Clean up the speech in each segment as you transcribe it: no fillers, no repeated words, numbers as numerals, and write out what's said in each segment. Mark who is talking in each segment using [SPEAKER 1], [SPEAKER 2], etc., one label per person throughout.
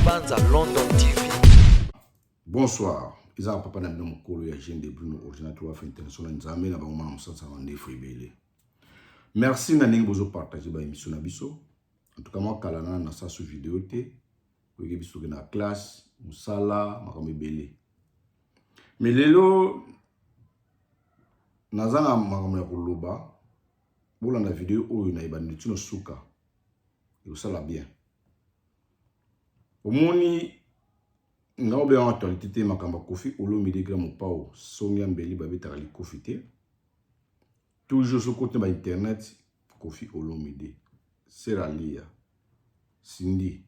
[SPEAKER 1] Banza London TV.
[SPEAKER 2] Bonsoir. Isa papa na bino mokolo ya jeune de Bruno ordinateur afin international nzambe na bango mama musanza wande fribele. Merci na ningi bozo partager ba émission na biso. En tout cas moi kala na sa su vidéo te. Ko ke biso na classe musala makambe belé. Mais lelo nazanga makambe ya koloba. Bola na vidéo oyo na ibandi tino suka. Yo sala bien. Omoni ngao be en actualité te makamba Koffi Olomide gramme pao songia mbeli babetaka li Koffi te. Toujours sur côté ba internet Koffi Olomide Seralia Cindy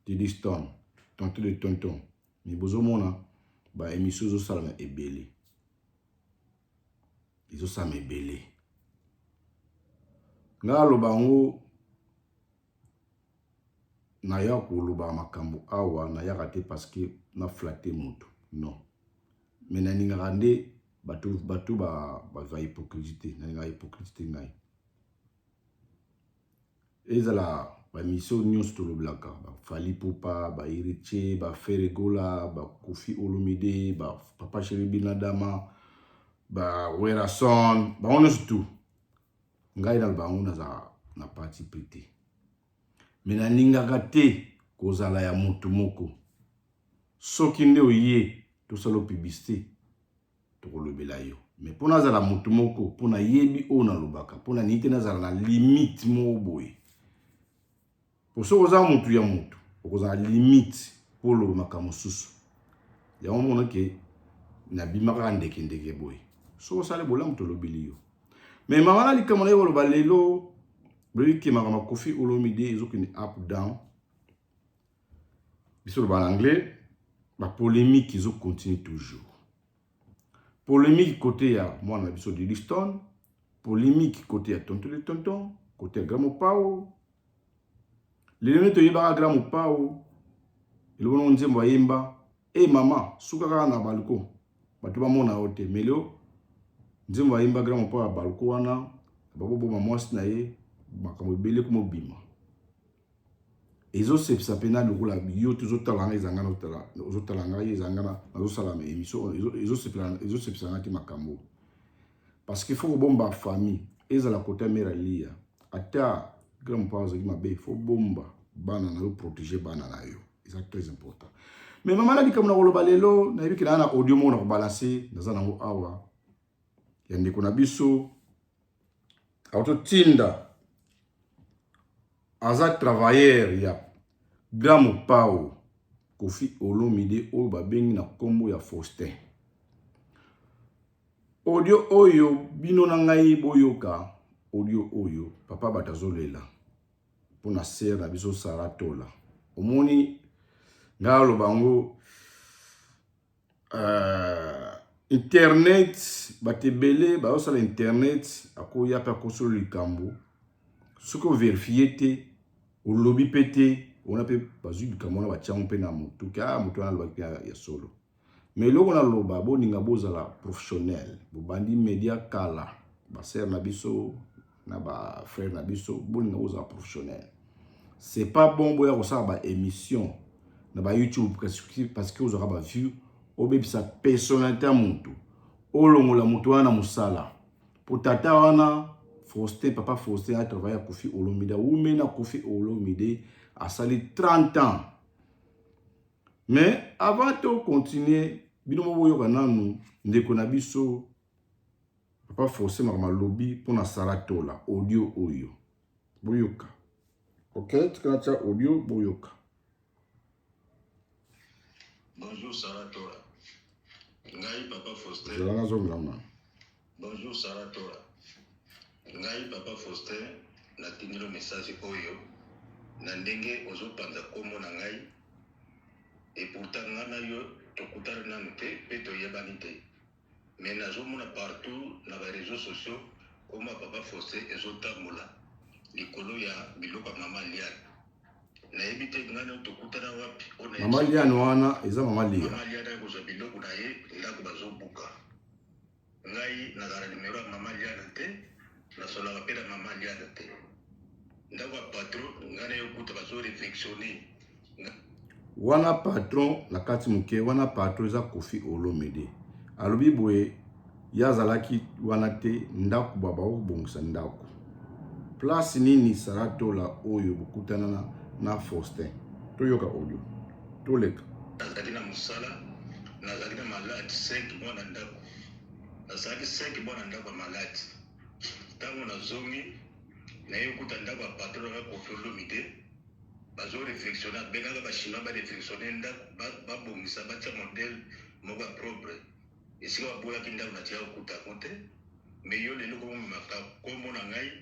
[SPEAKER 2] Didi Stone tonton de tonton mi bozo mona ba émission zo sala na ebele. Izo sa me ebele. Ngalo bango na ya koloba makambo awa na ya raté parce que na flatté moto non mais na ninga rande batu va hypocrisie na ninga hypocrisie ngai ezala ba mission news to le blaka ba Fally Ipupa ba Iriche ba Feregola ba Koffi Olomide ba Papa Chéri Binadama ba Werason ba on tout ngai dal ba on na parti prité. Mena ningaka te kozala ya mutu moko. Soki nde oye to salo publicité to kolobela yo. Mais pona zala mutu moko pona yebi o na lobaka pona nite na zala na limite mo boye. Poso koza mutu ya mutu, koza limite polo makambo susu. Ya mona ke na bimaka ndeke boye. So sale bola mutu lobeli yo. Mais mama na likamona yo loba lelo Beli qui m'a Koffi Olomide ils ont une up down. Bisous en anglais, la polémique ils ont continué toujours. Polémique côté à moi na bisous de Liston, polémique côté à tonton de tonton, côté à Gramo Pao. Les gens te yeba Gramo Pao. Ils vont nous dire yemba, eh maman, soukara na balko. Batu ba mona hote melo. Nzemba yemba Gramo Pao balko wana, babo maman snaye. Makambo bele ko mobima ezo sepsa pena lokola yo toujours talanga ezangana otala ozo talanga ezangana nazo sala me émission ezo sepsa ngati makambo parce que faut bomba famille ezala côté mère lia ata grand pause qui mabe faut bomba bana na yo protéger bana na yo c'est très important. Mais maman la bikam na koloba lelo na yebiki na audio mo na ko balancer naza nango awa yande ko na biso auto tinda aza travailleur ya Gramo Pao Koffi Olomide oyo babengi na kombo ya Faustin. Audio oyo bino na ngai boyoka audio oyo papa batazolela pona ser na biso Sara Tola. Omoni ngalo bango internet batebele ba osala internet akoya pa kosolo likambo soko vérifier te au lobby pété on a pe bazu bikamona ba tiango pe na mutu ka mutu na loba ya solo mais loko na loba bo ninga bozala professionnel bo bandi media kala ba ser na biso na ba frère na biso bo ninga bozala professionnel c'est pas bon boya ko sa ba émission na ba YouTube parce que vous aura ba vue obebisa personnalité mutu olongola mutu wana musala pour tata wana Faustin, papa Faustin a travaillé à Koffi Olomide. Ou même à Koffi Olomide a sali 30 ans. Mais avant de continuer, binomo boyo kananu ndeko na biso papa Faustin mama lobby pour na Sara Tola audio oyo. Boyoka. OK, tu connais ça audio boyoka.
[SPEAKER 3] Bonjour Sara Tola. Ngai papa Faustin.
[SPEAKER 2] Bonjour
[SPEAKER 3] Sara Tola. Ngai papa Faustin na tindilo message oyo na ndenge ozopanda komo na ngai et pourtant ngana yo tokutana nanu te pe toyebani te mais nazomona partout na ba réseaux sociaux koma papa Faustin ezotambola likolo ya biloko mama Liane nayebi te ngana tokutana wapi ona
[SPEAKER 2] mama Liane wana eza mama Liane
[SPEAKER 3] kozwa biloko na ye ndako bazobuka ngai nazala numero ya mama Liane te na sola rapela mama Liane te ndako patron ngana yo kuta bazo réflexionner
[SPEAKER 2] wana patron na kati muke wana patron za Koffi Olomide alobi boye yazalaki wana te ndako baba obongisa ndako place nini Saratola oyo bokutana na Faustin toyoka audio toleka
[SPEAKER 3] nazalaki na mosala nazalaki na malade 5 mois na ndako nazalaki 5 mois na ndako ya malade ntango nazongi naye okuta ndako ya patron ya Koffi Olomide bazo réflexionner bengaka bachinois bareflexionner ndako babongisa batia modele moko ya propre esika baboyaki ndako natia okuta yango te mais yo lelo komomaka kombo na ngai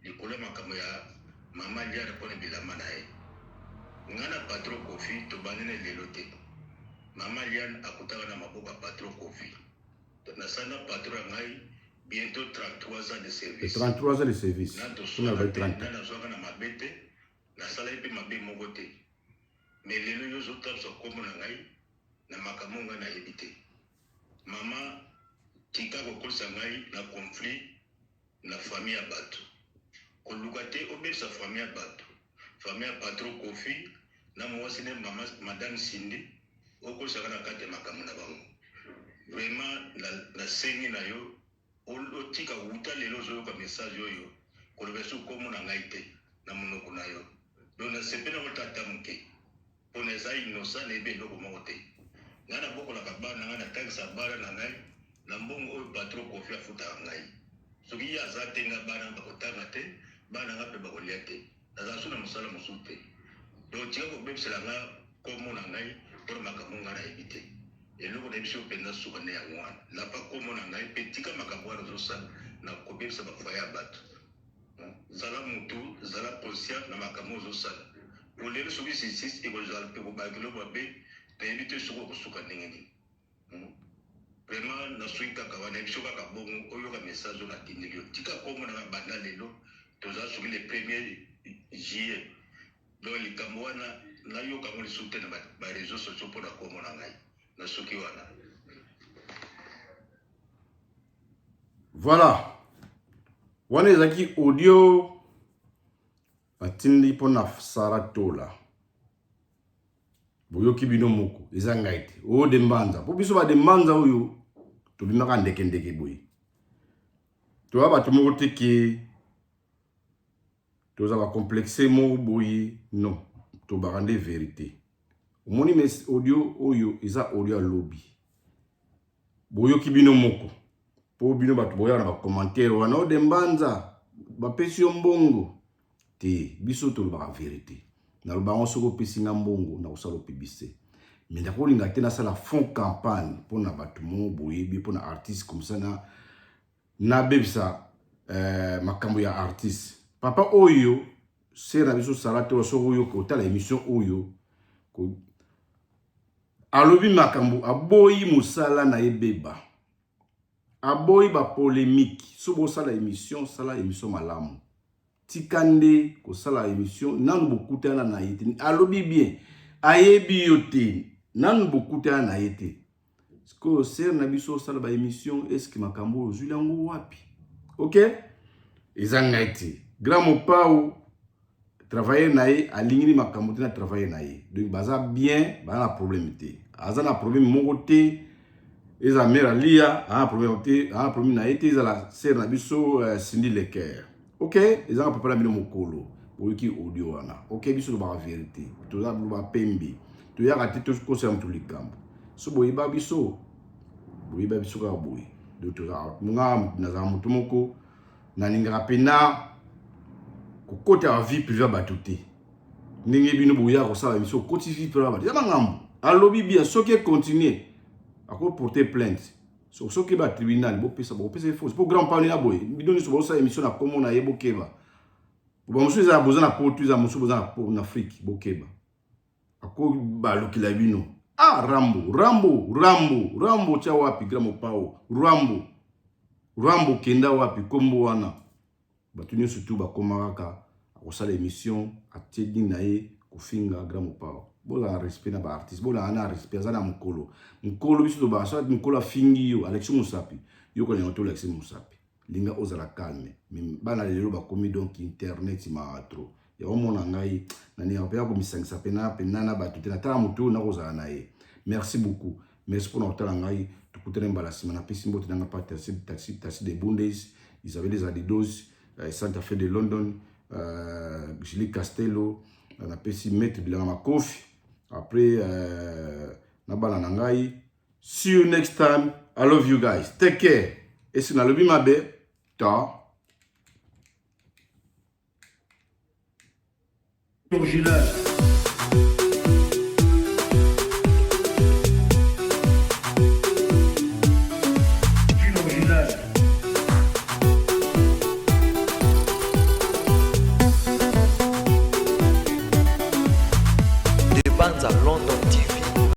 [SPEAKER 3] likolo ya makambo ya mama liana mpona bilama na ye ngai na patron Koffi tobanene lelo te mama liane akutaka na maboko ya patron Koffi nasala patron ya ngai bientôt 33 ans de service
[SPEAKER 2] 33 ans de service
[SPEAKER 3] nazwaka na mabe te nasala ye mpe mabe moko te mais lelo yo ozotabisa kombo na ngai na makambo ngai nayebi te mama tika kokolisa ngai na conflit na famille ya bato koluka te obebisa famille ya bato famille ya patron Koffi na mwasi ne mama madame Cindy okolisaka na kati ya makambo na bango vraiment nasengi na yo otika wuta lelo ozoyoka message oyo koloba so kombo na ngai te na monoko na yo donc nasepeli yango tata moke mpona eza innocent na ebe eloko moko te ngai nabokolaka bana na ngai natangisa bana na ngai na mbongo oyo patron Koffi afutaka ngai soki ye aza te nga bana bakotanga te bana nga mpe bakolia te nazala so na mosala mosusu te donc tika kobebisela nga kombo na ngai mpona makambo ngai nayebi te eloko nayebi so mpenza suka nde yango wana lapa kombo na ngai mpe tika makambo wana ozosala na kobebisa bafoye ya bato zala mutu zala conscient na makambo ozosala olelo soki justice ekozala mpe kobakilo babe nayebi te soki okosuka ndenge nini vraiment nasoki kaka wana yebi so kaka bongo oyoka message oyo natindeli yo tika kombo na banda lelo toza soki le 1er juillet donc likambo wana nayoka ngo lisusu te na bareseau sociaux mpona kombo na ngai nasoki wana
[SPEAKER 2] voilà wana ezaki audio batindi mpona Saratola boyoki bino moko eza ngai te oyo de mbanza mpo biso bade mbanza oyo tobimaka ndeke boye toya bato moko te ke toza bakomplexe moko boye non tobaka nde vérité omoni audio oyo eza audio ya lobi boyoki bino moko po bino bato boya na bakommentaire wana oyo de mbanza bapesi yo mbongo te biso tolobaka vérité nalobango soki opesi nga mbongo na kosala publicité mais nakolinga te nasala fond campagne mpona bato moko boyebi mpona artiste comme ça nabebisa makambo ya artiste papa oyo ser na biso Saratola soki oyo kotala émission oyo alobi makambo aboyi mosala na ebeba aboyi ba polémique so bosala émission sala émission malamu tikande kosala émission nanu bokutana na ye te alobi bien ayebi yo te nanu bokutana na ye te sikoyo ser na biso osala ba émission eske makambo ozwi yango wapi ok eza ngai te grand mopao travailler na ye alingini makambo te na travailler na ye donc baza bien baza na problème te aza na problème moko te eza mère alia ana problème te ana problème na ye te ezala ser na biso Cindy Lecker ok eza na papa na bino mokolo boyoki audio wana ok biso tobaka vérité toza biloba pembe toyaka te tokosela moto likambo so boyeba biso kaka boye donc toza nga nazala moto moko nalingaka mpena kokota ya vie privé ya bato te ndenge bino boya kosala émission okoti vie privé ya bato eza mangambo alobi bien soki econtinue akoporter plainte soki ba tribunal bopesa force po grand parler na boye bino nyonso bosala émission na kombo na ye bokeba bamosusu ezala boza na poto ezala mosusu boza na Afrique bokeba ako balukila bino rambo tia wapi grand mopao rambo kenda wapi kombo wana bato nyonso tu bakoma kaka akosala émission atie ding na ye kofinga grand mopao bola respect na ba artiste bola na respect za na mukolo biso to ba sa mukolo afingi yo Alexis Musapi yo ko nyoto Alexis Musapi linga ozala calme mais bana lelo ba komi donc internet ma trop ya omona ngai nani apea ko misangisa pena na bato te na tala mutu na kozala na ye. Merci beaucoup. Merci pour notre ngai tukutene mbala sima na pesi mbote nanga pa taxi de Bundes, Isabelle des Adidos, Santa Fe de London, Julie Castello, na pesi Maître Bilanga Makofi. Après na bala na ngai. See you next time. I love you guys. Take care. Et si na lobi mabe, ta.
[SPEAKER 1] Original.